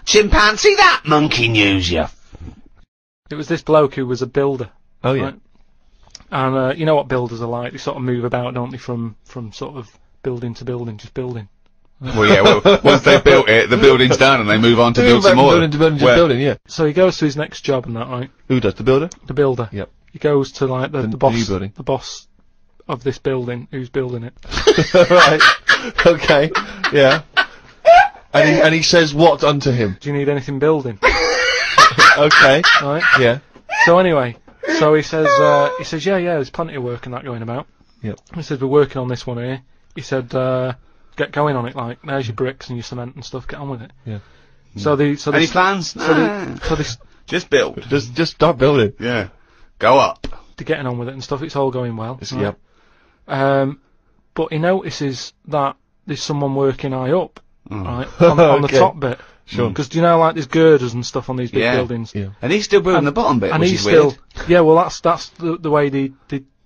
Chimpanzee that! Monkey news, you. It was this bloke who was a builder. Oh, yeah. Right? And, you know what builders are like. They sort of move about, don't they, from sort of building to building, just building. Well, yeah, well, once they've built it, the building's done and they move on to build some more. Building to building to building, yeah. So he goes to his next job and that, right? Who does, the builder? The builder. Yep. He goes to, like, the new boss, building. the boss of this building, who's building it. Right. Okay. Yeah. And he says what unto him? Do you need anything building? Okay. Right? Yeah. So anyway, so he says, yeah, there's plenty of work and that going about. Yep. He said, we're working on this one here. He said, get going on it, like, there's your bricks and your cement and stuff, get on with it. Yeah. Any plans? Just build. Just start building. Yeah. Go up. They're getting on with it and stuff, it's all going well. Yep. But he notices that there's someone working high up, right, on the Okay. top bit. Sure. Because do you know, like, there's girders and stuff on these big Yeah. buildings? Yeah. And he's still building the bottom bit, And which he's is weird. still, yeah, well, that's the way they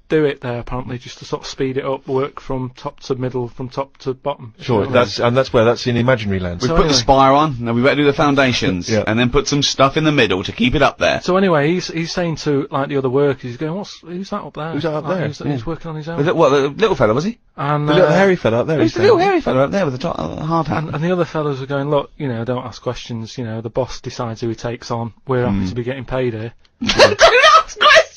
do it there, apparently, just to sort of speed it up, work from top to middle, from top to bottom. Sure. You know what I mean? That's in imaginary land. We So put anyway. the spire on, now we better do the foundations, Yeah. and then put some stuff in the middle to keep it up there. So anyway, he's saying to, like, the other workers, he's going, who's that up there? Who's that up Like, there? He's Yeah. working on his own. The little fella, was he? And, The little hairy fella up there. Who's the little hairy fella up there with the hard hat? and the other fellas are going, look, you know, don't ask questions, you know, the boss decides who he takes on, we're happy to be getting paid here. Don't ask questions!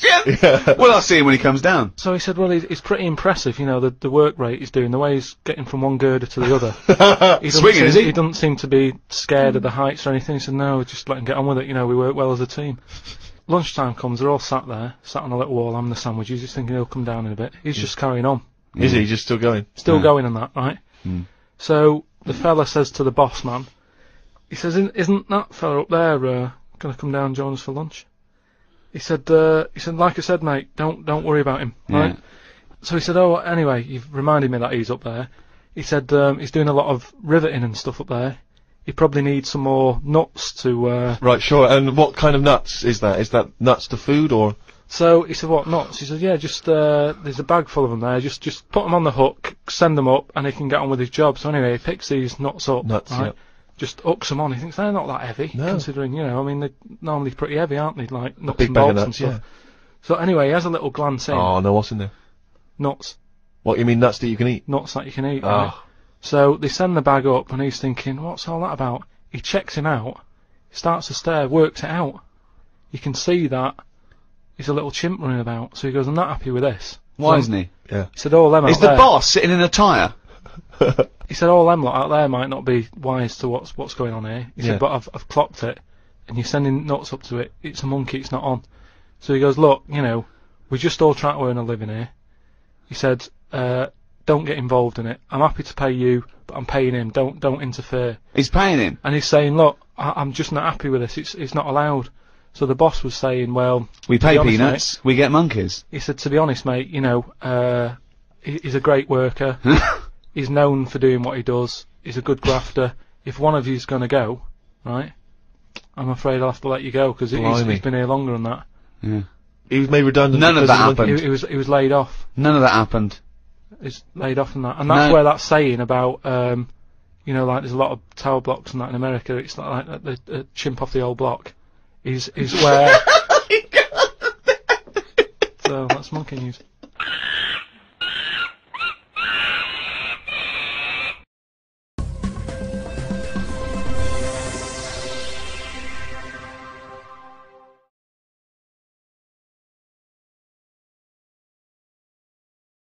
Yeah. Well, I'll see him when he comes down. So he said, well, it's pretty impressive, you know, the work rate he's doing, the way he's getting from one girder to the other. He doesn't Swinging, seem, is he? He doesn't seem to be scared of the heights or anything. He said, no, just let him get on with it, you know, we work well as a team. Lunchtime comes, they're all sat on a little wall having the sandwiches, he's thinking he'll come down in a bit. He's just carrying on. Is he just still going? Still going on that, right? So the fella says to the boss man, he says, isn't that fella up there going to come down and join us for lunch? He said, like I said, mate, don't worry about him, right? Yeah. So he said, oh, anyway, you've reminded me that he's up there. He said, he's doing a lot of riveting and stuff up there. He probably needs some more nuts to, Right, sure. And what kind of nuts is that? Is that nuts to food or? So he said, what, nuts? He said, yeah, just, there's a bag full of them there, just put them on the hook, send them up, and he can get on with his job. So anyway, he picks these nuts up, Nuts, right? yeah. Just hooks them on. He thinks they're not that heavy, No. considering, you know, I mean, they're normally pretty heavy, aren't they? Like nuts big and bag of bolts and nuts, stuff. yeah. So anyway, he has a little glance in. Oh, no, what's in there? Nuts. What, you mean nuts that you can eat? Nuts that you can eat, Oh. right? So they send the bag up, and he's thinking, what's all that about? He checks him out, starts to stare, works it out. You can see that he's a little chimp running about. So he goes, I'm not happy with this. Why So isn't he? Yeah. He said, all them Is out the there. boss sitting in a tyre? He said, all them lot out there might not be wise to what's going on here. He Yeah. said, but I've clocked it, and you're sending nuts up to it. It's a monkey, it's not on. So he goes, look, you know, we're just all trying to earn a living here. He said, don't get involved in it. I'm happy to pay you, but I'm paying him. Don't interfere. He's paying him. And he's saying, look, I'm just not happy with this. It's not allowed. So the boss was saying, well, We to pay be honest, peanuts, we get monkeys. mate, he said, to be honest, mate, you know, he's a great worker. He's known for doing what he does. He's a good grafter. If one of you's going to go, right, I'm afraid I'll have to let you go, because he's been here longer than that. Yeah. He was made redundant. None of because that the monkey- happened. He was laid off. None of that happened. He's laid off and that. And that's No. where that saying about, you know, like there's a lot of tower blocks and that in America, it's like the chimp off the old block, is where... So that's monkey news.